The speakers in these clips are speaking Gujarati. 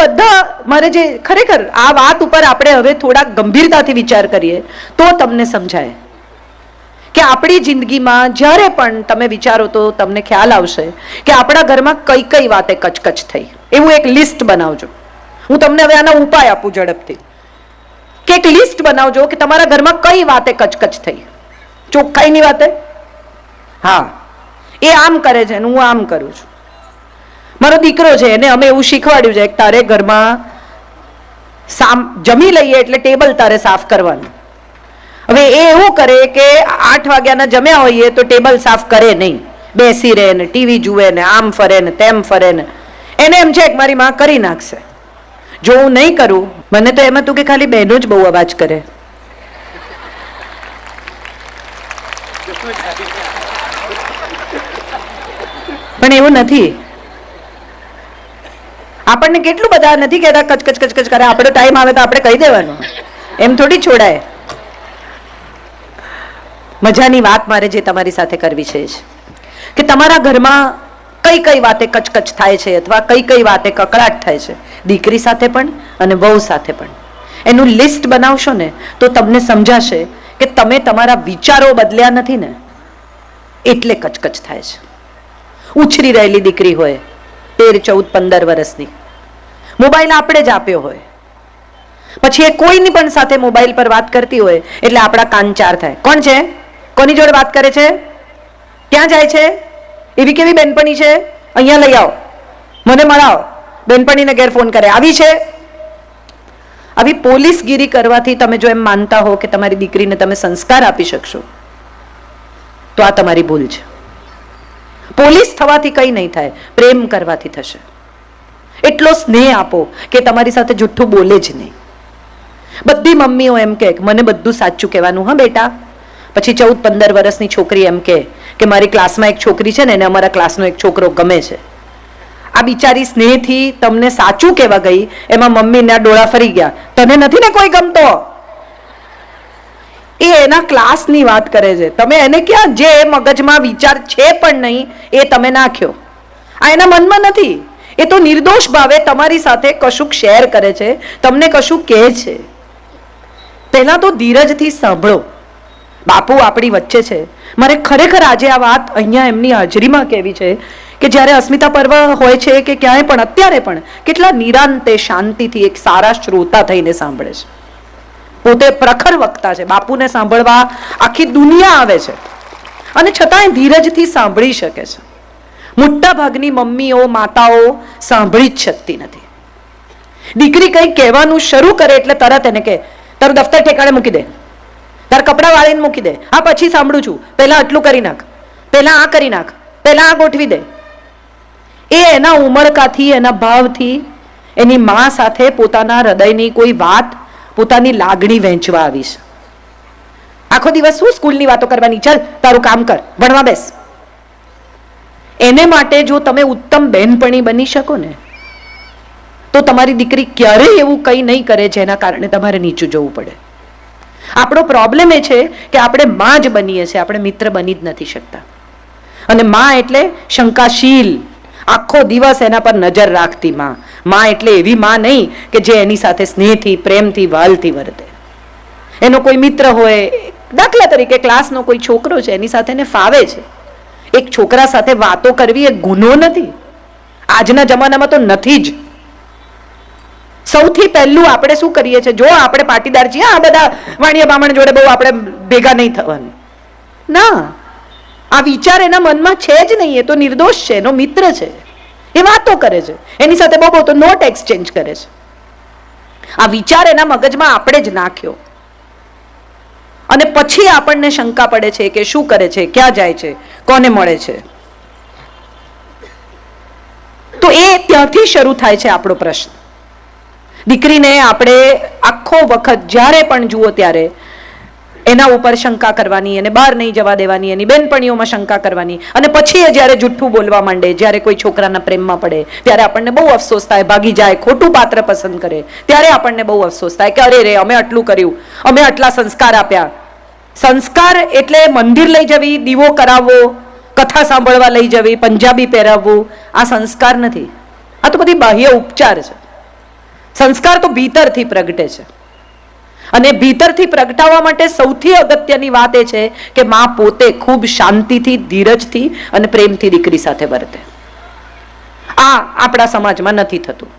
બધા મારે જે ખરેખર આ વાત ઉપર આપણે હવે થોડા ગંભીરતાથી વિચાર કરીએ તો તમને સમજાય કે આપણી જિંદગીમાં જ્યારે પણ તમે વિચારો તો તમને ખ્યાલ આવશે કે આપણા ઘરમાં કઈ કઈ વાતે કચકચ થઈ. એવું એક લિસ્ટ બનાવજો. હું તમને હવે આનો ઉપાય આપું ઝડપથી કે એક લિસ્ટ બનાવજો કે તમારા ઘરમાં કઈ વાતે કચકચ થઈ. ચોખ્ખાઈની વાતે, હા એ આમ કરે છે હું આમ કરું છું. મારો દીકરો છે એને અમે એવું શીખવાડ્યું છે કે તારે ઘરમાં જમી લઈએ એટલે ટેબલ તારે સાફ કરવાનું. હવે એ એવું કરે કે 8 વાગ્યાના જમ્યા હોઈએ તો ટેબલ સાફ કરે નહીં, બેસી રહે ને ટીવી જુએ ને આમ ફરે ને તેમ ફરે ને. એને એમ છે કે મારી માં કરી નાખશે. જો હું નહીં કરું, મને તો એમ હતું કે ખાલી બહેનો જ બહુ અવાજ કરે, પણ એવું નથી. આપણને કેટલું બધા નથી કહેતા કચકચ કચકચ કરે, આપણો ટાઈમ આવે તો આપણે કહી દેવાનું, એમ થોડી છોડાય. મજાની વાત મારે જે તમારી સાથે કરવી છે કે તમારા ઘરમાં કઈ કઈ વાતે કચકચ થાય છે અથવા કઈ કઈ વાતે કકળાટ થાય છે, દીકરી સાથે પણ અને વહુ સાથે પણ. એનું લિસ્ટ બનાવશો ને તો તમને સમજાશે કે તમે તમારા વિચારો બદલ્યા નથી ને એટલે કચકચ થાય છે. ઉછરી રહેલી દીકરી હોય 13, 14, 15 વર્ષની, મોબાઈલ આપણે જ આપ્યો હોય, પછી એ કોઈની પણ સાથે મોબાઈલ પર વાત કરતી હોય એટલે આપણા કાન ચાર થાય. કોણ છે, કોની જોડે વાત કરે છે, ક્યાં જાય છે, એવી કેવી બેનપણી છે, અહીંયા લઈ આવો, મને મળાવો. બેનપણીને ઘેર ફોન કરે, આવી છે. આવી પોલીસગીરી કરવાથી તમે જો એમ માનતા હો કે તમારી દીકરીને તમે સંસ્કાર આપી શકશો તો આ તમારી ભૂલ છે. પોલીસ થવાથી કઈ નહીં થાય, પ્રેમ કરવાથી થશે. એટલો સ્નેહ આપો કે તમારી સાથે જુઠ્ઠું બોલે જ નહીં. બધી મમ્મીઓ એમ કે મને બધું સાચું કહેવાનું, હા બેટા. પછી 14, 15 વર્ષની છોકરી એમ કે મારી ક્લાસમાં એક છોકરી છે ને એને અમારા ક્લાસનો એક છોકરો ગમે છે. આ બિચારી સ્નેહથી તમને સાચું કહેવા ગઈ, એમાં મમ્મીના ડોળા ફરી ગયા, તને નથી ને કોઈ ગમતો. એ એના ક્લાસની વાત કરે છે, તમે એને ક્યાં જે મગજમાં વિચાર છે પણ નહીં એ તમે નાખ્યો. આ એના મનમાં નથી, એ તો નિર્દોષ ભાવે તમારી સાથે કશુંક શેર કરે છે, તમને કશું કહે છે. પહેલા તો ધીરજથી સાંભળો. બાપુ આપણી વચ્ચે છે. મારે ખરેખર આજે આ વાત અહીંયા એમની હાજરીમાં કહેવી છે કે જ્યારે અસ્મિતા પર્વ હોય છે કે ક્યાંય પણ અત્યારે પણ કેટલા નિરાંતે શાંતિથી એક સારા શ્રોતા થઈને સાંભળે છે. પોતે પ્રખર વક્તા છે, બાપુને સાંભળવા આખી દુનિયા આવે છે અને છતાંય ધીરજથી સાંભળી શકે છે. મોટા ભાગની મમ્મીઓ માતાઓ સાંભળી જ શકતી નથી. દીકરી કંઈ કહેવાનું શરૂ કરે એટલે તરત એને કહે તારું દફતર ઠેકાણે મૂકી દે, તાર કપડા વાળીને મૂકી દે, હા પછી સાંભળું છું, પહેલા આટલું કરી નાખ, પહેલા આ કરી નાખ, પહેલા આ ગોઠવી દે. એ એના ઉમળકાથી, એના ભાવથી એની મા સાથે પોતાના હૃદયની કોઈ વાત, પોતાની લાગણી વહેંચવા આવી છે. આખો દિવસ શું સ્કૂલની વાતો કરવાની, ચાલ તારું કામ કર, ભણવા બેસ. એને માટે જો તમે ઉત્તમ બહેનપણી બની શકો ને તો તમારી દીકરી ક્યારેય એવું કંઈ નહીં કરે જેના કારણે તમારે નીચું જવું પડે. આપણો પ્રોબ્લેમ એ છે કે આપણે માં જ બનીએ છીએ, આપણે મિત્ર બની જ નથી શકતા. અને માં એટલે શંકાશીલ, આખો દિવસ એના પર નજર રાખતી માં. માં એટલે એવી માં નહીં કે જે એની સાથે સ્નેહથી, પ્રેમથી, વાલથી વર્તે. એનો કોઈ મિત્ર હોય, દાખલા તરીકે ક્લાસનો કોઈ છોકરો છે, એની સાથે એને ફાવે છે. એક છોકરા સાથે વાતો કરવી એ ગુનો નથી. આજના જમાનામાં તો નથી જ. સૌથી પહેલું આપણે શું કરીએ છીએ, જો આપણે પાટીદાર છીએ, આ બધા વાણિયા બામણ જોડે બહુ આપણે ભેગા નહીં થવાનું. ના, આ વિચાર એના મનમાં છે જ નહીં. એ તો નિર્દોષ છે, એનો મિત્ર છે, એ વાતો કરે છે, એની સાથે બહુ તો નોટ એક્સચેન્જ કરે છે. આ વિચાર એના મગજમાં આપણે જ નાખ્યો અને પછી આપણને શંકા પડે છે કે શું કરે છે, ક્યાં જાય છે, કોને મળે છે. તો એ ત્યાંથી શરૂ થાય છે આપણો પ્રશ્ન. દીકરીને આપણે આખો વખત જ્યારે પણ જુઓ ત્યારે એના ઉપર શંકા કરવાની, એને બહાર નહીં જવા દેવાની, એની બેનપણીઓમાં શંકા કરવાની. અને પછી એ જ્યારે જુઠ્ઠું બોલવા માંડે, જ્યારે કોઈ છોકરાના પ્રેમમાં પડે ત્યારે આપણને બહુ અફસોસ થાય, ભાગી જાય, ખોટું પાત્ર પસંદ કરે ત્યારે આપણને બહુ અફસોસ થાય કે અરે રે, અમે આટલું કર્યું, અમે આટલા સંસ્કાર આપ્યા. સંસ્કાર એટલે મંદિર લઈ જવી, દીવો કરાવવો, કથા સાંભળવા લઈ જવી, પંજાબી પહેરાવવું, આ સંસ્કાર નથી. આ તો બધી બાહ્ય ઉપચાર છે. સંસ્કાર તો ભીતરથી પ્રગટે છે, અને ભીતરથી પ્રગટાવવા માટે સૌથી અગત્યની વાત એ છે કે માં પોતે ખૂબ શાંતિથી, ધીરજથી અને પ્રેમથી દીકરી સાથે વર્તે. આ આપણા સમાજમાં નથી થતું.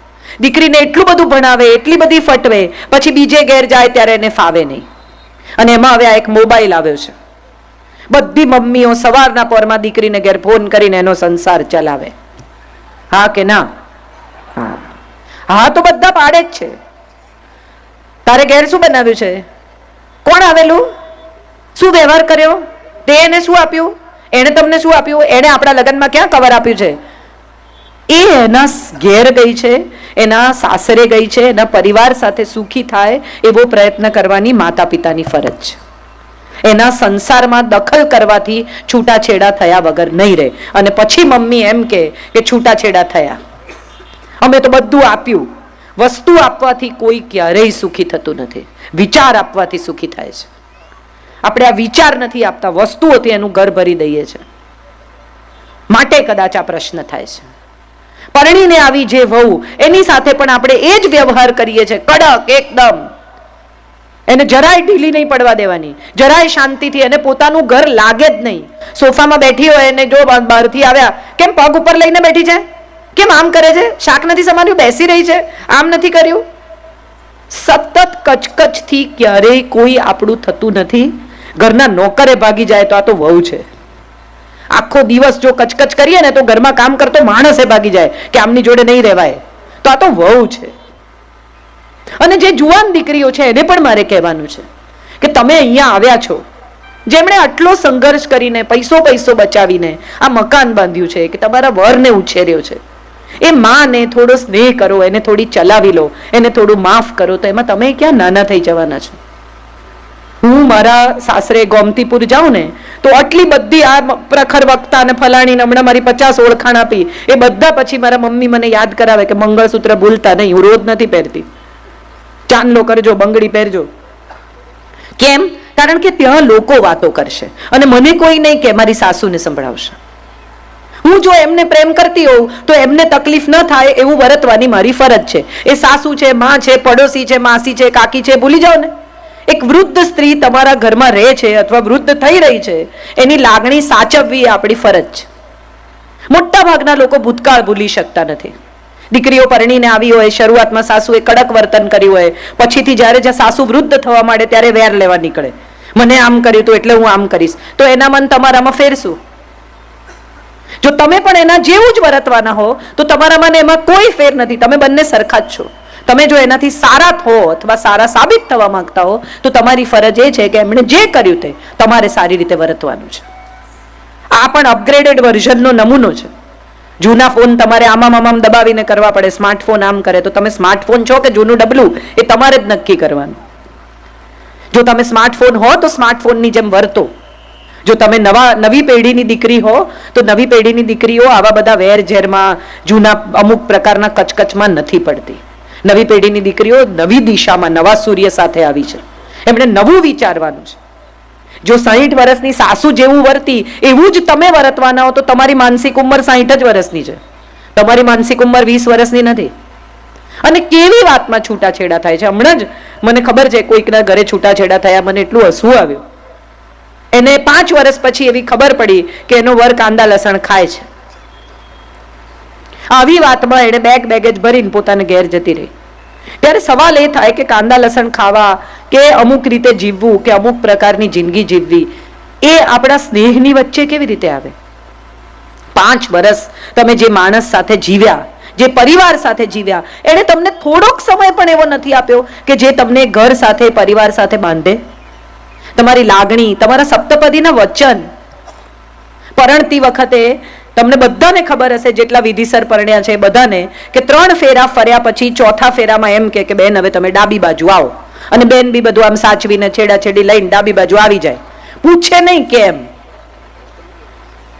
દીકરીને એટલું બધું ભણાવે, એટલી બધી ફટવે, પછી બીજે ઘેર જાય ત્યારે એને ફાવે નહીં. અને એમાં હવે આ એક મોબાઈલ આવ્યો છે. બધી મમ્મીઓ સવારના પોરમાં દીકરીને ઘેર ફોન કરીને એનો સંસાર ચલાવે. હા કે ના? હા, હા તો બધા પાડે જ છે. તારે ઘેર શું બનાવ્યું છે? કોણ આવેલું? શું વ્યવહાર કર્યો? તે એને શું આપ્યું? એને તમને શું આપ્યું? એને આપણા લગ્નમાં ક્યાં કવર આપ્યું છે? એ એના ઘેર ગઈ છે, એના સાસરે ગઈ છે, એના પરિવાર સાથે સુખી થાય એવો પ્રયત્ન કરવાની માતા પિતાની ફરજ છે. એના સંસારમાં દખલ કરવાથી છૂટાછેડા થયા વગર નહીં રહે. અને પછી મમ્મી એમ કે છૂટાછેડા થયા, અમે તો બધું આપ્યું. વસ્તુ આપવાથી કોઈ ક્યારેય સુખી થતું નથી, વિચાર આપવાથી સુખી થાય છે. આપણે આ વિચાર નથી આપતા, વસ્તુઓથી એનું ઘર ભરી દઈએ છે. માટે કદાચ આ પ્રશ્ન થાય છે. પરણીને આવી જે વહુ, એની સાથે પણ આપણે એ જ વ્યવહાર કરીએ છીએ, કડક એકદમ. એને જરાય ઢીલી નહીં પડવા દેવાની, જરાય શાંતિથી. એને પોતાનું ઘર લાગે જ નહીં. સોફામાં બેઠી હોય એને જો બહારથી આવ્યા, કેમ પગ ઉપર લઈને બેઠી છે, કેમ આમ કરે છે, શાક નથી સમાર્યું, બેસી રહી છે, આમ નથી કર્યું. સતત કચકચથી ક્યારેય કોઈ આપણું થતું નથી. ઘરના નોકરે ભાગી જાય તો આ તો વહુ છે. આખો દિવસ જો કચકચ કરીએ ને તો ઘરમાં કામ કરતો માણસે ભાગી જાય કે આમની જોડે નહીં રહેવાય, તો આ તો વહુ છે. અને જે જુવાન દીકરીઓ છે એને પણ મારે કહેવાનું છે કે તમે અહીંયા આવ્યા છો, જેમણે આટલો સંઘર્ષ કરીને પૈસો બચાવીને આ મકાન બાંધ્યું છે, કે તમારા વરને ઉછેર્યો છે, એ માને થોડો સ્નેહ કરો, એને થોડી ચલાવી લો, એને થોડું માફ કરો, તો એમાં તમે ક્યાં નાના થઈ જવાના છો? હું મારા સાસરે ગોમતીપુર જાઉં ને તો આટલી બધી આ પ્રખર વક્તા અને ફલાણીને હમણાં મારી 50 ઓળખાણ આપી, એ બધા પછી મારા મમ્મી મને યાદ કરાવે કે મંગળસૂત્ર ભૂલતા નહીં. હું રોજ નથી પહેરતી, ચાંદલો કરજો, બંગડી પહેરજો. કેમ? કારણ કે ત્યાં લોકો વાતો કરશે અને મને કોઈ નહીં કે મારી સાસુને સંભળાવશે. હું જો એમને પ્રેમ કરતી હોઉં તો એમને તકલીફ ન થાય એવું વર્તવાની મારી ફરજ છે. એ સાસુ છે, માં છે, પડોશી છે, માસી છે, કાકી છે, ભૂલી જાઓ ને. એક વૃદ્ધ સ્ત્રી તમારા ઘરમાં રહે છે અથવા વૃદ્ધ થઈ રહી છે, એની લાગણી સાચવવી એ આપણી ફરજ છે. મોટા ભાગના લોકો ભૂતકાળ ભૂલી શકતા નથી. દીકરીઓ પરણીને આવી હોય, શરૂઆતમાં સાસુએ કડક વર્તન કર્યું હોય, પછીથી જ્યારે સાસુ વૃદ્ધ થવા માંડે ત્યારે વેર લેવા નીકળે, મને આમ કર્યું તો એટલે હું આમ કરીશ. તો એના મન તમારામાં ફેરશું. જો તમે પણ એના જેવું જ વર્તવાના હો તો તમારા મને એમાં કોઈ ફેર નથી. તમે બંને સરખા જ છો. તમે જો એનાથી સારા થો અથવા સારા સાબિત થવા માંગતા હો તો તમારી ફરજ એ છે કે એમણે જે કર્યું તે તમારે સારી રીતે વર્તવાનું છે. આ પણ અપગ્રેડેડ વર્ઝનનો નમૂનો છે. જૂના ફોન તમારે આમામ દબાવીને કરવા પડે, સ્માર્ટફોન આમ કરે. તો તમે સ્માર્ટફોન છો કે જૂનું ડબલું એ તમારે જ નક્કી કરવાનું. જો તમે સ્માર્ટફોન હો તો સ્માર્ટફોનની જેમ વર્તો. જો તમે નવી પેઢીની દીકરી હો તો નવી પેઢીની દીકરીઓ આવા બધા વેર ઝેરમાં, જૂના અમુક પ્રકારના કચકચમાં નથી પડતી. નવી પેઢીની દીકરીઓ નવી દિશામાં, નવા સૂર્ય સાથે આવી છે. એમણે નવું વિચારવાનું છે. જો 60 વર્ષની સાસુ જેવું વર્તી એવું જ તમે વર્તવાના હો તો તમારી માનસિક ઉંમર 60 જ વર્ષની છે. તમારી માનસિક ઉંમર 20 વર્ષની નથી. અને કેવી વાતમાં છૂટાછેડા થાય છે. હમણાં જ મને ખબર છે કોઈકના ઘરે છૂટાછેડા થયા, મને એટલું હસવું આવ્યું. એને 5 વર્ષ પછી એવી ખબર પડી કે એનો વર કાંદા લસણ ખાય છે. આવી વાતમાં એને બેગેજ ભરીને પોતાને ઘેર જતી રહી. ત્યારે સવાલ એ થાય કે કાંદા લસણ ખાવા કે અમુક રીતે જીવવું કે અમુક પ્રકારની જિંદગી જીવવી એ આપણા સ્નેહની વચ્ચે કેવી રીતે આવે? 5 વર્ષ તમે જે માણસ સાથે જીવ્યા, જે પરિવાર સાથે જીવ્યા, એને તમને થોડોક સમય પણ એવો નથી આપ્યો કે જે તમને ઘર સાથે, પરિવાર સાથે બાંધે. તમારી લાગણી, તમારા સપ્તપદીના વચન. પરણતી વખતે તમને બધાને ખબર હશે, જેટલા વિધિસર પરણ્યા છે બધાને, કે 3 ફેરા ફર્યા પછી ચોથા ફેરામાં એમ કે બેન હવે તમે ડાબી બાજુ આવો. અને બેન બી બધું આમ સાચવીને છેડાછેડી લઈને ડાબી બાજુ આવી જાય. પૂછે નહીં કેમ.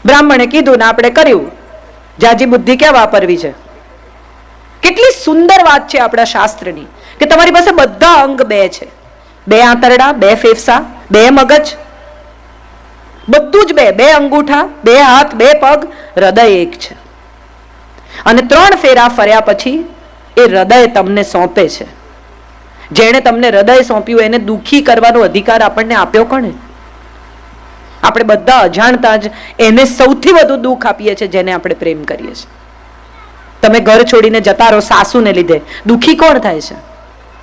બ્રાહ્મણે કીધું ને આપણે કર્યું. જાજી બુદ્ધિ ક્યાં વાપરવી છે? કેટલી સુંદર વાત છે આપણા શાસ્ત્રની કે તમારી પાસે બધા અંગ 2 છે. 2 આંતરડા, 2 ફેફસા, 2 મગજ, બધું જ 2 અંગૂઠા, 2 હાથ, 2 પગ, હૃદય એક છે. અને 3 ફેરા ફર્યા પછી એ હૃદય તમને સોંપે છે. જેણે તમને હૃદય સોંપ્યું એને દુઃખી કરવાનો અધિકાર આપણને આપ્યો કોણે? આપણે બધા અજાણતા જ એને સૌથી વધુ દુઃખ આપીએ છીએ જેને આપણે પ્રેમ કરીએ છીએ. તમે ઘર છોડીને જતા રહો સાસુને લીધે, દુઃખી કોણ થાય છે?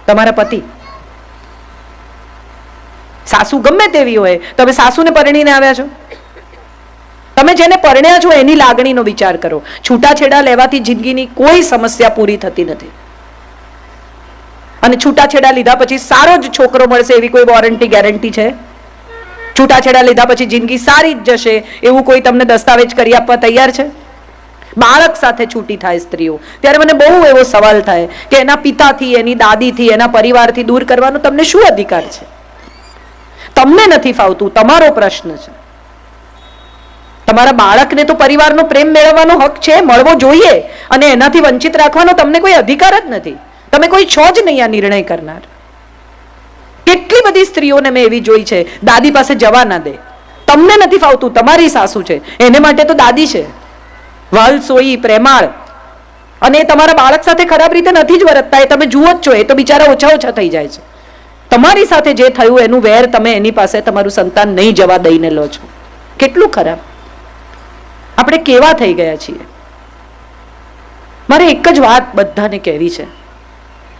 તમારા પતિ. સાસુ ગમે તેવી હોય, તમે સાસુને પરણીને આવ્યા છો, તમે જેને પરણ્યા છો એની લાગણીનો વિચાર કરો. છૂટાછેડા લેવાથી જિંદગીની કોઈ સમસ્યા પૂરી થતી નથી. અને છૂટાછેડા લીધા પછી સારો જ છોકરો મળશે એવી કોઈ વોરંટી ગેરંટી છે? છૂટાછેડા લીધા પછી જિંદગી સારી જ જશે એવું કોઈ તમને દસ્તાવેજ કરી આપવા તૈયાર છે? બાળક સાથે છૂટી થાય સ્ત્રીઓ ત્યારે મને બહુ એવો સવાલ થાય કે એના પિતાથી, એની દાદીથી, એના પરિવારથી દૂર કરવાનો તમને શું અધિકાર છે? તમને નથી ફાવતું, તમારો પ્રશ્ન છે. તમારા બાળકને તો પરિવારનો પ્રેમ મેળવવાનો હક છે, મળવો જોઈએ, અને એનાથી વંચિત રાખવાનો તમને કોઈ અધિકાર જ નથી. તમે કોઈ છો જ નહીં આ નિર્ણય કરનાર. કેટલી બધી સ્ત્રીઓને મેં એવી જોઈ છે, દાદી પાસે જવા ના દે. તમને નથી ફાવતું, તમારી સાસુ છે, એને માટે તો દાદી છે, વાલ સોઈ પ્રેમાળ, અને એ તમારા બાળક સાથે ખરાબ રીતે નથી જ વર્તતા, એ તમે જુઓ જ છો. એ તો બિચારા ઓછા થઈ જાય છે. તમારી સાથે જે થયું એનું વેર તમે એની પાસે તમારું સંતાન નહીં જવા દઈને લો છો. કેટલું ખરાબ. આપણે કેવા થઈ ગયા છીએ. મારે એક જ વાત બધાને કહેવી છે,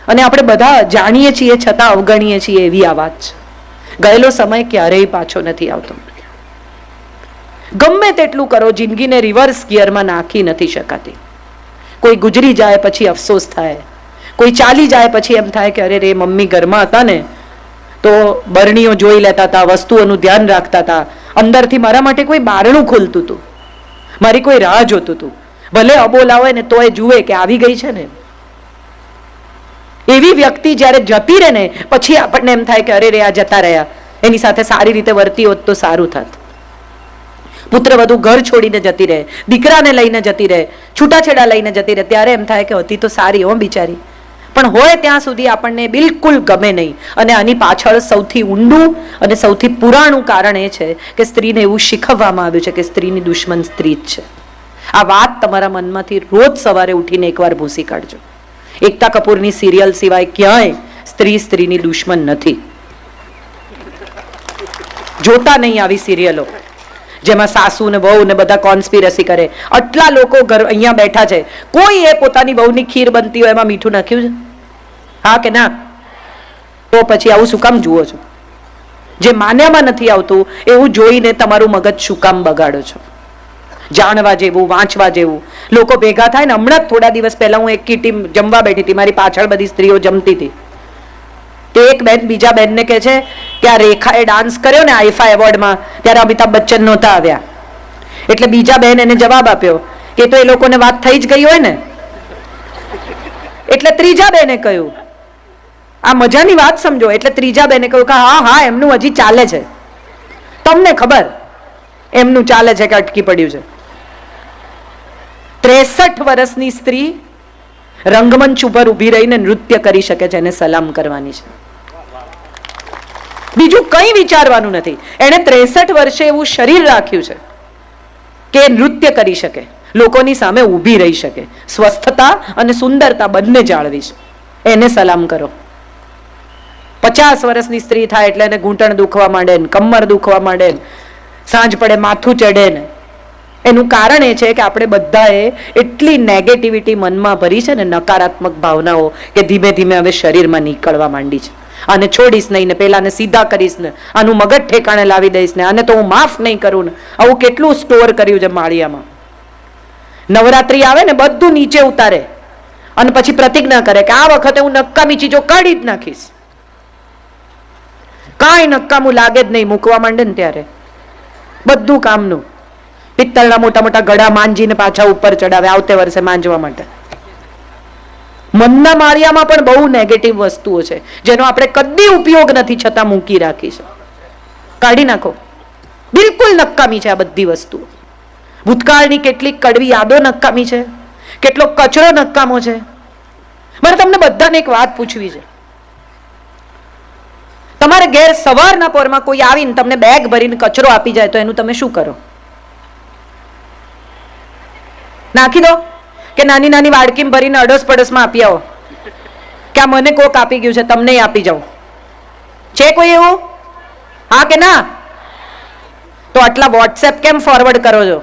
અને આપણે બધા જાણીએ છીએ છતાં અવગણીએ છીએ એવી આ વાત છે. ગયેલો સમય ક્યારેય પાછો નથી આવતો. ગમે તેટલું કરો, જિંદગીને રિવર્સ ગિયરમાં નાખી નથી શકાતી. કોઈ ગુજરી જાય પછી અફસોસ થાય, કોઈ ચાલી જાય પછી એમ થાય કે અરે રે મમ્મી ઘરમાં હતા ને તો બરણીઓ જોઈ લેતા હતા, વસ્તુઓનું ધ્યાન રાખતા હતા, અંદરથી મારા માટે કોઈ બારણું ખુલતું હતું, મારી કોઈ રાહ જોતું હતું. ભલે અબોલા હોય ને તોય જુએ કે આવી ગઈ છે ને. એવી વ્યક્તિ જ્યારે જતી રહે ને પછી આપણને એમ થાય કે અરે રે આ જતા રહ્યા, એની સાથે સારી રીતે વર્તી હોત તો સારું થાત. પુત્રવધુ ઘર છોડીને જતી રહે, દીકરાને લઈને જતી રહે, છૂટાછેડા લઈને જતી રહે, ત્યારે એમ થાય કે હતી તો સારી હો બિચારી. પણ હોય ત્યાં સુધી આપણને બિલકુલ ગમે નહીં. અને આની પાછળ સૌથી ઊંડું અને સૌથી પુરાણું કારણ એ છે કે સ્ત્રીને એવું શીખવવામાં આવ્યું છે કે સ્ત્રીની દુશ્મન સ્ત્રી જ છે. આ વાત તમારા મનમાંથી રોજ સવારે ઉઠીને એકવાર ભૂસી કાઢજો. એકતા કપૂરની સિરિયલ સિવાય ક્યાંય સ્ત્રીની દુશ્મન નથી. જોતા નહીં આવી સિરિયલો જેમાં સાસુ ને વહુ ને બધા કોન્સ્પિરસી કરે. આટલા લોકો અહીંયા બેઠા છે, કોઈ એ પોતાની વહુની ખીર બનતી હોય એમાં મીઠું નાખ્યું છે? હા કે ના? તો પછી આવું શું કામ જુઓ છો? જે માન્યામાં નથી આવતું એવું જોઈને તમારું મગજ શું કામ બગાડો છો? જાણવા જેવું, વાંચવા જેવું. લોકો ભેગા થાય ને, હમણાં જ થોડા દિવસ પહેલા હું એક ટીમ જમવા બેઠી હતી, મારી પાછળ બધી સ્ત્રીઓ જમતી હતી. તે એક બેન બીજા બેનને કહે છે કે આ રેખાએ ડાન્સ કર્યો ને આઈફા એવોર્ડમાં ત્યારે અમિતાભ બચ્ચન નહોતા આવ્યા. એટલે બીજા બેન એને જવાબ આપ્યો કે તો એ લોકોને વાત થઈ જ ગઈ હોય ને. એટલે ત્રીજા બેને કહ્યું, આ મજાની વાત સમજો, એટલે ત્રીજા બેને કહ્યું કે હા હા એમનું હજી ચાલે છે, તમને ખબર એમનું ચાલે છે કે અટકી પડ્યું છે. 63 વર્ષની સ્ત્રી રંગમંચ ઉપર ઉભી રહીને નૃત્ય કરી શકે છે, એને સલામ કરવાની છે. બીજું કંઈ વિચારવાનું નથી. એણે 63 વર્ષે એવું શરીર રાખ્યું છે કે નૃત્ય કરી શકે, લોકોની સામે ઊભી રહી શકે, સ્વસ્થતા અને સુંદરતા બંને જાળવી છે. એને સલામ કરો. 50 વર્ષની સ્ત્રી થાય એટલે એને ઘૂંટણ દુખવા માંડે ને, કમર દુખવા માંડે ને, સાંજ પડે માથું ચડે ને. એનું કારણ એ છે કે આપણે બધાએ એટલી નેગેટિવિટી મનમાં ભરી છે ને, નકારાત્મક ભાવનાઓ, કે ધીમે ધીમે હવે શરીરમાં નીકળવા માંડી છે. આને છોડીશ નહીં ને, પેલાને સીધા કરીશ ને, આનું મગજ ઠેકાણે લાવી દઈશ ને, આને તો હું માફ નહીં કરું ને. આવું કેટલું સ્ટોર કર્યું છે માળિયામાં. નવરાત્રી આવે ને બધું નીચે ઉતારે અને પછી પ્રતિજ્ઞા કરે કે આ વખતે હું નકામી ચીજો કાઢી જ નાખીશ. કાંઈ નકામું લાગે જ નહીં. મૂકવા માંડે ને ત્યારે બધું કામનું. પિત્તળના મોટા મોટા ગળા માંજીને પાછા ઉપર ચડાવે આવતે વર્ષે માંજવા માટે. મનના માળિયામાં પણ બહુ નેગેટિવ વસ્તુઓ છે જેનો આપણે કદી ઉપયોગ નથી છતાં મૂકી રાખી છે. કાઢી નાખો. બિલકુલ નકામી છે આ બધી વસ્તુઓ. ભૂતકાળની કેટલીક કડવી યાદો નકામી છે, કેટલો કચરો નકામો છે. મારે તમને બધાને એક વાત પૂછવી છે. તમારે ઘેર સવારના પોરમાં કોઈ આવીને તમને બેગ ભરીને કચરો આપી જાય તો એનું તમે શું કરો? નાખી દો કે નાની નાની વાડકીમાં ભરીને અડોસ પડોશમાં આપી આવો? કે આ મને કોક આપી ગયું છે, તમને આપી જાઉં? છે કોઈ એવું? હા કે ના? તો આટલા વોટ્સએપ કેમ ફોરવર્ડ કરો છો?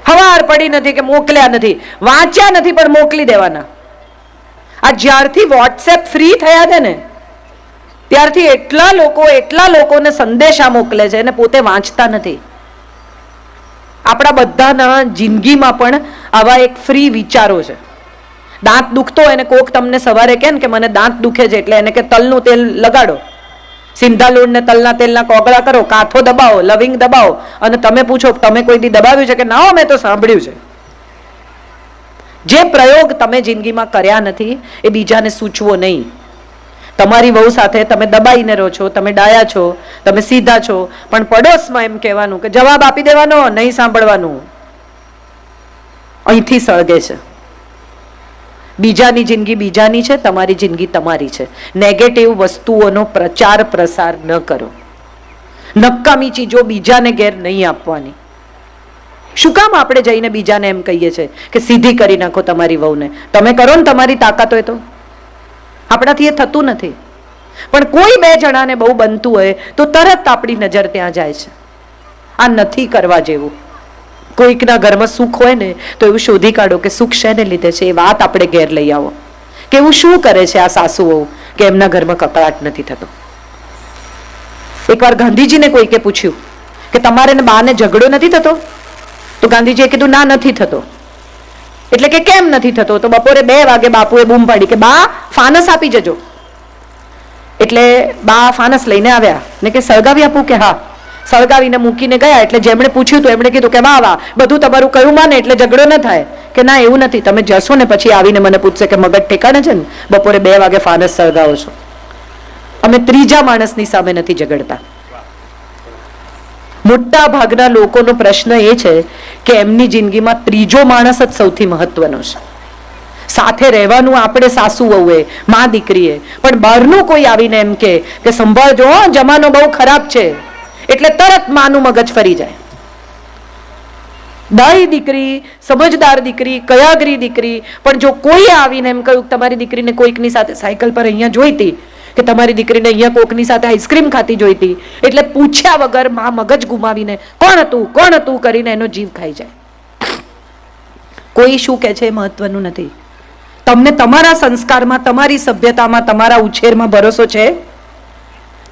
હવાર પડી નથી કે મોકલ્યા નથી, વાંચ્યા નથી પણ મોકલી દેવાના. આ જ્યારથી વોટ્સએપ ફ્રી થયા છે ને ત્યારથી એટલા લોકોને સંદેશા મોકલે છે અને પોતે વાંચતા નથી. આપણા બધાના જિંદગીમાં પણ આવા એક ફ્રી વિચારો છે. દાંત દુખતો હોય ને કોક તમને સવારે કહે ને કે મને દાંત દુખે છે, એટલે એને કે તલનું તેલ લગાડો, સિંધા લોટ ને તલના તેલના કોગળા કરો, કાંથો દબાવો, લવિંગ દબાવો, અને તમે પૂછો તમે કોઈ દી દબાવ્યું છે કે ના? મેં તો સાંભળ્યું છે. જે પ્રયોગ તમે જિંદગીમાં કર્યા નથી એ બીજાને સૂચવો નહીં. તમારી વહુ સાથે તમે દબાઈને રહો છો, તમે ડાયા છો, તમે સીધા છો, પણ પડોશમાં એમ કહેવાનું કે જવાબ આપી દેવાનો, નહીં સાંભળવાનું. અહીંથી સળગે છે. બીજાની જિંદગી બીજાની છે, તમારી જિંદગી તમારી છે. નેગેટિવ વસ્તુઓનો પ્રચાર પ્રસાર ન કરો. નકામી ચીજો બીજાને ઘેર નહીં આપવાની. શું કામ આપણે જઈને બીજાને એમ કહીએ છીએ કે સીધી કરી નાખો તમારી વહુને? તમે કરો ને તમારી તાકાત હોય તો. આપણાથી એ થતું નથી. પણ કોઈ બે જણાને બહુ બનતું હોય તો તરત આપણી નજર ત્યાં જાય છે. આ નથી કરવા જેવું. કોઈકના ઘરમાં સુખ હોય ને તો એવું શોધી કાઢો કે સુખ શેને લીધે છે, એ વાત આપણે ઘેર લઈ આવો. કે એવું શું કરે છે આ સાસુ વહુ કે એમના ઘરમાં કકળાટ નથી થતો? એકવાર ગાંધીજીને કોઈકે પૂછ્યું કે તમારે ને બાને ઝઘડો નથી થતો? તો ગાંધીજીએ કીધું ના, નથી થતો. એટલે કે કેમ નથી થતો? તો બપોરે 2 વાગે બાપુએ બૂમ પાડી કે બા ફાનસ આપી જજો. એટલે બા ફાનસ લઈને આવ્યા ને કે સળગાવી આપું? કે હા. સળગાવીને મૂકીને ગયા. એટલે જેમણે પૂછ્યું તો એમણે કીધું કે વાહ વાહ, બધું તમારું કયું માને એટલે ઝઘડો ન થાય. કે ના, એવું નથી. તમે જશો ને પછી આવીને મને પૂછશે કે મગજ ઠેકાણે છે ને, બપોરે 2 વાગે ફાનસ સળગાવો છો. અમે ત્રીજા માણસની સામે નથી ઝઘડતા. મોટા ભાગના લોકોનો પ્રશ્ન એ છે કે એમની જિંદગીમાં ત્રીજો માણસ જ સૌથી મહત્વનો છે. સાથે રહેવાનું આપણે સાસુ વહુએ, માં દીકરીએ, પણ બહારનું કોઈ આવીને એમ કે સંભાળજો, જમાનો બહુ ખરાબ છે, એટલે તરત માનું મગજ ફરી જાય. ડાઈ દીકરી, સમજદાર દીકરી, કયાગરી દીકરી, પણ જો કોઈ આવીને એમ કહ્યું તમારી દીકરીને કોઈકની સાથે સાયકલ પર અહીંયા જોઈતી, કે તમારી દીકરીને અહીંયા કોકની સાથે આઈસ્ક્રીમ ખાતી જોઈતી, એટલે પૂછ્યા વગર માં મગજ ગુમાવીને કોણ હતું કરીને એનો જીવ ખાઈ જાય. કોઈ શું કે છે એ મહત્વનું નથી. તમને તમારા સંસ્કારમાં, તમારી સભ્યતામાં, તમારા ઉછેરમાં ભરોસો છે?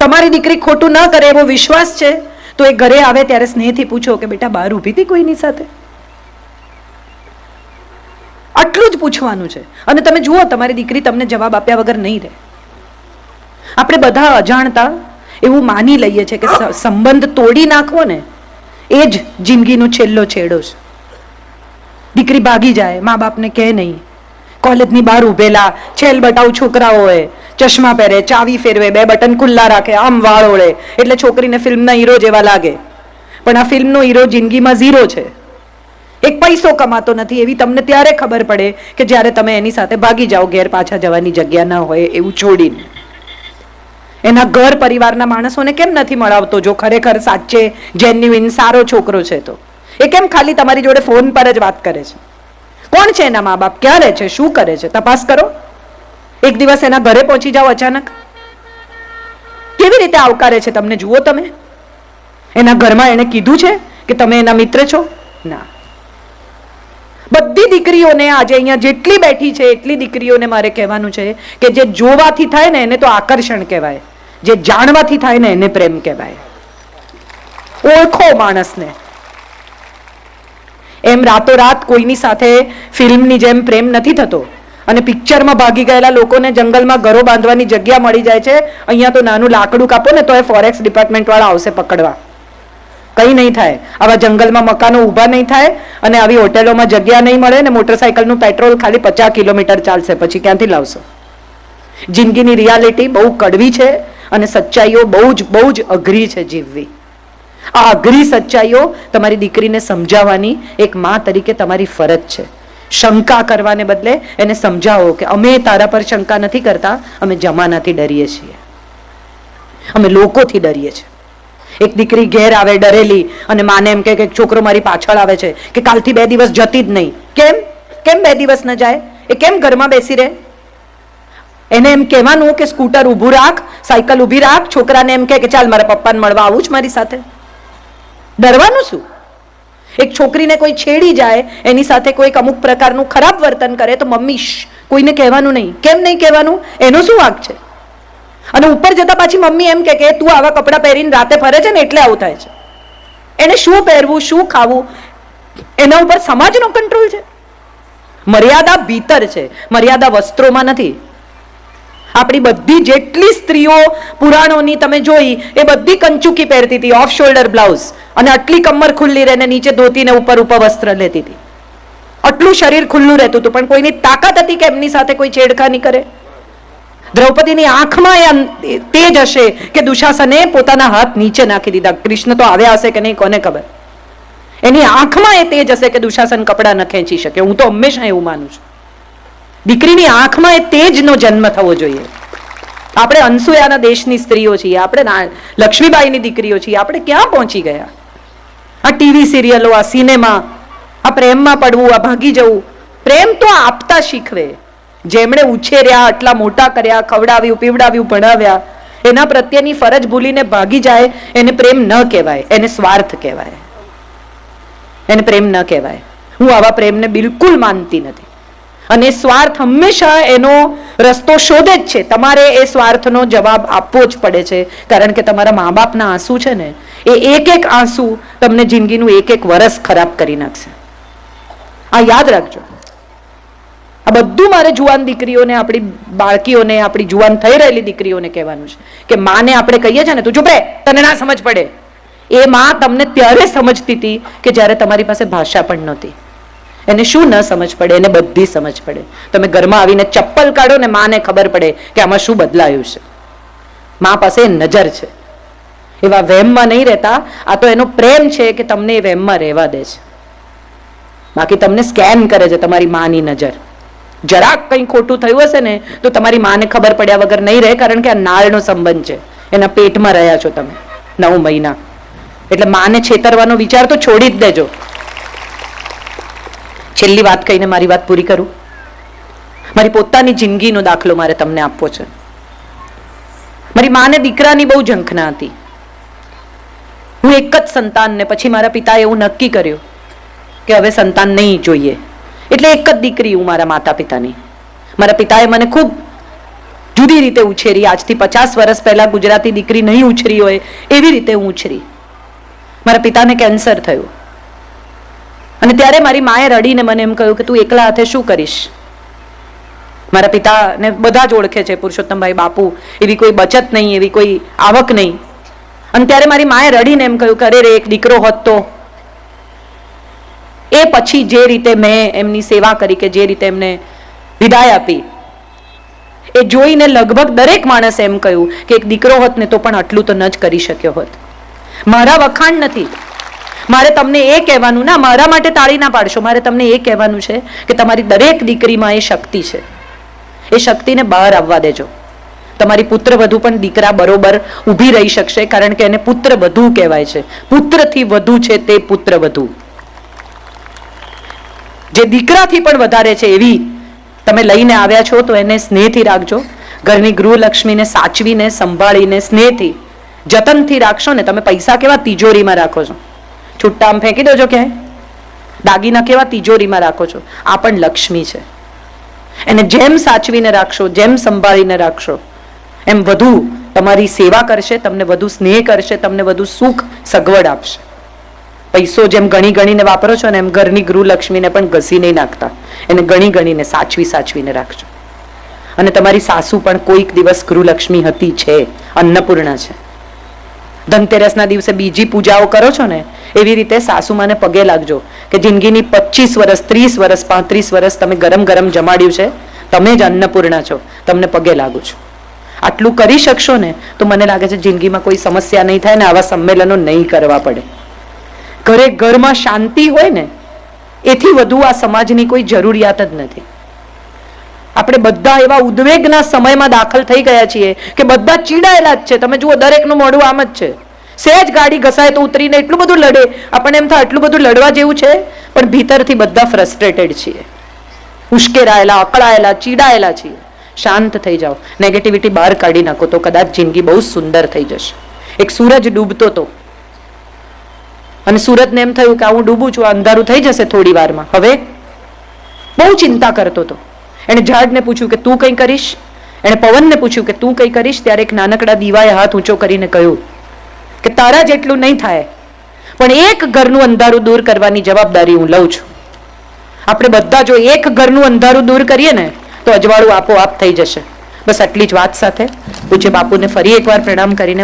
તમારી દીકરી ખોટું ન કરે એવો વિશ્વાસ છે? તો એ ઘરે આવે ત્યારે સ્નેહથી પૂછો કે બેટા બહાર ઊભી હતી કોઈની સાથે? આટલું જ પૂછવાનું છે. અને તમે જુઓ તમારી દીકરી તમને જવાબ આપ્યા વગર નહીં રહે. આપણે બધા અજાણતા એવું માની લઈએ છીએ કે સંબંધ તોડી નાખવો ને એ જ જિંદગીનો છેલ્લો છેડો છે. દીકરી ભાગી જાય, મા બાપને કહે નહીં, કોલેજની બહાર ઉભેલા છેલ બટાઉ છોકરાઓ હોય, ચશ્મા પહેરે, ચાવી ફેરવે, 2 બટન ખુલ્લા રાખે, આમ વાળ ઓળે, એટલે છોકરીને ફિલ્મના હીરો જેવા લાગે. પણ આ ફિલ્મનો હીરો જિંદગીમાં ઝીરો છે. એક પૈસો કમાતો નથી એવી તમને ત્યારે ખબર પડે કે જ્યારે તમે એની સાથે ભાગી જાઓ, ઘેર પાછા જવાની જગ્યા ના હોય એવું છોડીને. એના ઘર પરિવારના માણસોને કેમ નથી મળાવતો જો ખરેખર સાચે જેન્યુઇન સારો છોકરો છે તો? એ કેમ ખાલી તમારી જોડે ફોન પર જ વાત કરે છે? કોણ છે એના મા બાપ? ક્યાં રહે છે? શું કરે છે? તપાસ કરો. એક દિવસ એના ઘરે પહોંચી જાઓ અચાનક, કેવી રીતે આવકારે છે તમને જુઓ તમે. એના ઘરમાં એને કીધું છે કે તમે એના મિત્ર છો? ના. બધી દીકરીઓને આજે અહીંયા જેટલી બેઠી છે એટલી દીકરીઓને મારે કહેવાનું છે કે જે જોવાથી થાય ને એને તો આકર્ષણ કહેવાય, જે જાણવાથી થાય ને એને પ્રેમ કહેવાય. ઓળખો માણસને. એમ રાતોરાત કોઈની સાથે ફિલ્મની જેમ પ્રેમ નથી થતો. અને પિક્ચરમાં ભાગી ગયેલા લોકોને જંગલમાં ઘરો બાંધવાની જગ્યા મળી જાય છે. અહીંયા તો નાનું લાકડું કાપો ને તો એ ફોરેસ્ટ ડિપાર્ટમેન્ટ વાળા આવશે પકડવા. કંઈ નહીં થાય. આવા જંગલમાં મકાનો ઊભા નહીં થાય અને આવી હોટેલોમાં જગ્યા નહીં મળે ને મોટરસાયકલનું પેટ્રોલ ખાલી 50 કિલોમીટર ચાલશે. પછી ક્યાંથી લાવશો? જિંદગીની રિયાલિટી બહુ કડવી છે અને સચ્ચાઈઓ બહુ જ અઘરી છે જીવવી. આ અઘરી સચ્ચાઈઓ તમારી દીકરીને સમજાવવાની એક માં તરીકે તમારી ફરજ છે. શંકા કરવાને બદલે એને સમજાવો કે અમે તારા પર શંકા નથી કરતા, અમે જમાનાથી ડરીએ છીએ, અમે લોકોથી ડરીએ છીએ. એક દીકરી ઘેર આવે ડરેલી અને માને એમ કે છોકરો મારી પાછળ આવે છે કે કાલથી 2 દિવસ જતી જ નહીં. કેમ? કેમ 2 દિવસ ન જાય? એ કેમ ઘરમાં બેસી રહે? એને એમ કહેવાનું કે સ્કૂટર ઊભું રાખ, સાયકલ ઊભી રાખ, છોકરાને એમ કે ચાલ મારા પપ્પાને મળવા આવું જ મારી સાથે. ડરવાનું શું? એક છોકરીને કોઈ છેડી જાય, એની સાથે કોઈક અમુક પ્રકારનું ખરાબ વર્તન કરે તો મમ્મી કોઈને કહેવાનું નહીં. કેમ નહીં કહેવાનું? એનો શું વાંક છે? અને ઉપર જતા પાછી મમ્મી એમ કે તું આવા કપડાં પહેરીને રાતે ફરે છે ને એટલે આવું થાય છે. એને શું પહેરવું, શું ખાવું, એના ઉપર સમાજનો કંટ્રોલ છે. મર્યાદા ભીતર છે, મર્યાદા વસ્ત્રોમાં નથી. આપણી બધી જેટલી સ્ત્રીઓ પુરાણોની તમે જોઈ એ બધી કંચુકી પહેરતી હતી, ઓફ શોલ્ડર બ્લાઉઝ, અને આટલી કમર ખુલ્લી રહે, નીચે ધોતીને ઉપર વસ્ત્ર લેતી હતી. આટલું શરીર ખુલ્લું રહેતું હતું, પણ કોઈની તાકાત હતી કે એમની સાથે કોઈ છેડખાની કરે? દ્રૌપદીની આંખમાં એ તેજ હશે કે દુશાસને પોતાના હાથ નીચે નાખી દીધા. કૃષ્ણ તો આવ્યા હશે કે નહીં કોને ખબર. એની આંખમાં એ તેજ હશે કે દુશાસન કપડા ન ખેંચી શકે. હું તો હંમેશા એવું માનું છું. દીકરીની આંખમાં એ તેજનો જન્મ થવો જોઈએ. આપણે અનસુયાના દેશની સ્ત્રીઓ છીએ, આપણે લક્ષ્મીબાઈની દીકરીઓ છીએ. આપણે ક્યાં પહોંચી ગયા? આ ટીવી સિરિયલો, આ સિનેમા, આ પ્રેમમાં પડવું, આ ભાગી જવું. પ્રેમ તો આપતા શીખવે. જેમણે ઉછેર્યા, આટલા મોટા કર્યા, ખવડાવ્યું, પીવડાવ્યું, ભણાવ્યા, એના પ્રત્યેની ફરજ ભૂલીને ભાગી જાય, એને પ્રેમ ન કહેવાય, એને સ્વાર્થ કહેવાય. એને પ્રેમ ન કહેવાય. હું આવા પ્રેમને બિલકુલ માનતી નથી. અને સ્વાર્થ હંમેશા એનો રસ્તો શોધે જ છે. તમારે એ સ્વાર્થનો જવાબ આપવો જ પડે છે, કારણ કે તમારા મા બાપના આંસુ છે ને, એ એક એક આંસુ તમને જિંદગીનું એક એક વર્ષ ખરાબ કરી નાખશે. આ યાદ રાખજો. આ બધું મારે જુવાન દીકરીઓને, આપણી બાળકીઓને, આપણી જુવાન થઈ રહેલી દીકરીઓને કહેવાનું છે કે માને આપણે કહીએ છીએ ને તું ચૂપ રહે, તને ના સમજ પડે. એ માં તમને ત્યારે સમજતી હતી કે જ્યારે તમારી પાસે ભાષા પણ નહોતી. એને શું ન સમજ પડે? એને બધી સમજ પડે. તમે ઘરમાં આવીને ચપ્પલ કાઢો ને માને ખબર પડે કે આમાં શું બદલાયું છે. મા પાસે નજર છે. એવા વહેમમાં નહીં રહેતા. આ તો એનો પ્રેમ છે કે તમને એ વહેમમાં રહેવા દે છે. બાકી તમને સ્કેન કરે છે તમારી માની નજર. જરાક કંઈ ખોટું થયું હશે ને તો તમારી માને ખબર પડ્યા વગર નહીં રહે, કારણ કે આ નાળનો સંબંધ છે. એના પેટમાં રહ્યા છો તમે 9 મહિના. એટલે માને છેતરવાનો વિચાર તો છોડી જ દેજો. છેલ્લી વાત કહીને મારી વાત પૂરી કરું. મારી પોતાની જિંદગીનો દાખલો મારે તમને આપવો છે. મારી માને દીકરાની બહુ ઝંખના હતી. હું એક જ સંતાન, ને પછી મારા પિતાએ એવું નક્કી કર્યું કે હવે સંતાન નહીં જોઈએ. એટલે એક જ દીકરી હું મારા માતા પિતાની. મારા પિતાએ મને ખૂબ જુદી રીતે ઉછેરી. આજથી 50 વર્ષ પહેલા ગુજરાતી દીકરી નહીં ઉછરી હોય એવી રીતે હું ઉછરી. મારા પિતાને કેન્સર થયું, અને ત્યારે મારી માએ રડીને મને એમ કહ્યું કે તું એકલા હાથે શું કરીશ. મારા પિતાને બધા જ ઓળખે છે, પુરુષોત્તમભાઈ બાપુ, એવી કોઈ બચત નહીં, એવી કોઈ આવક નહીં. અને ત્યારે મારી માએ રડીને એમ કહ્યું કે અરે રે, એક દીકરો હોત તો. એ પછી જે રીતે મેં એમની સેવા કરી, કે જે રીતે એમને વિદાય આપી, એ જોઈને લગભગ દરેક માણસે એમ કહ્યું કે એક દીકરો હોત ને તો પણ આટલું તો ન જ કરી શક્યો હોત. મારા વખાણ નથી. મારે તમને એ કહેવાનું, ના મારા માટે તાળી ના પાડશો, મારે તમને એ કહેવાનું છે કે તમારી દરેક દીકરીમાં એ શક્તિ છે. એ શક્તિને બહાર આવવા દેજો. તમારી પુત્રવધુ પણ દીકરા બરોબર ઊભી રહી શકશે, કારણ કે એને પુત્રવધુ કહેવાય છે. પુત્રથી વધુ છે તે પુત્રવધુ. જે દીકરાથી પણ વધારે છે એવી તમે લઈને આવ્યા છો, તો એને સ્નેહથી રાખજો. ઘરની ગૃહલક્ષ્મીને સાચવીને, સંભાળીને, સ્નેહથી, જતનથી રાખશો ને. તમે પૈસા કેવા તિજોરીમાં રાખો છો, છૂટા આમ ફેંકી દોજો ક્યાંય. દાગીના કેવા તિજોરીમાં રાખો છો. આ પણ લક્ષ્મી છે. એને જેમ સાચવીને રાખશો, જેમ સંભાળીને રાખશો, એમ વધુ તમારી સેવા કરશે, તમને વધુ સ્નેહ કરશે, તમને વધુ સુખ સગવડ આપશે. પૈસો જેમ ગણી ગણીને વાપરો છો ને, એમ ઘરની ગૃહલક્ષ્મીને પણ ઘસી નહીં નાખતા. એને ગણી ગણીને સાચવીને રાખજો. અને તમારી સાસુ પણ કોઈક દિવસ ગૃહલક્ષ્મી હતી, છે, અન્નપૂર્ણા છે. ધનતેરસના દિવસે બીજી પૂજાઓ કરો છો ને, એવી રીતે સાસુમાને પગે લાગજો કે જિંદગીની 25 વર્ષ, 30 વર્ષ, 35 વર્ષ તમે ગરમ ગરમ જમાડ્યું છે, તમે જ અન્નપૂર્ણા છો, તમને પગે લાગુ છું. આટલું કરી શકશો ને તો મને લાગે છે જિંદગીમાં કોઈ સમસ્યા નહીં થાય ને આવા સંમેલનો નહીં કરવા પડે. ઘરમાં શાંતિ હોય ને, એથી વધુ આ સમાજની કોઈ જરૂરિયાત જ નથી. આપણે બધા એવા ઉદ્વેગના સમયમાં દાખલ થઈ ગયા છીએ કે બધા ચીડાયેલા જ છે. તમે જુઓ, દરેકનું મોઢું આમ જ છે. સહેજ ગાડી ઘસાય તો ઉતરીને એટલું બધું લડે, આપણને એમ થાય આટલું બધું લડવા જેવું છે, પણ ભીતરથી બધા ફ્રસ્ટ્રેટેડ છીએ. ઉશ્કેરાયેલા, અકળાયેલા, ચીડાયેલા છીએ. શાંત થઈ જાઓ, નેગેટિવિટી બહાર કાઢી નાખો, તો કદાચ જિંદગી બહુ સુંદર થઈ જશે. એક સૂરજ ડૂબતો હતો અને સુરતને એમ થયું કે હું ડૂબું છું, અંધારું થઈ જશે થોડી વારમાં. હવે બહુ ચિંતા કરતો હતો. એણે ઝાડને પૂછ્યું કે તું કંઈ કરીશ, એણે પવનને પૂછ્યું કે તું કંઈ કરીશ. ત્યારે એક નાનકડા દીવાએ હાથ ઊંચો કરીને કહ્યું કે તારા જેટલું નહીં થાય, પણ એક ઘરનું અંધારું દૂર કરવાની જવાબદારી હું લઉં છું. આપણે બધા જો એક ઘરનું અંધારું દૂર કરીએ ને તો અજવાળું આપોઆપ થઈ જશે. બસ આટલી જ વાત સાથે પૂજ્ય બાપુને ફરી એકવાર પ્રણામ કરીને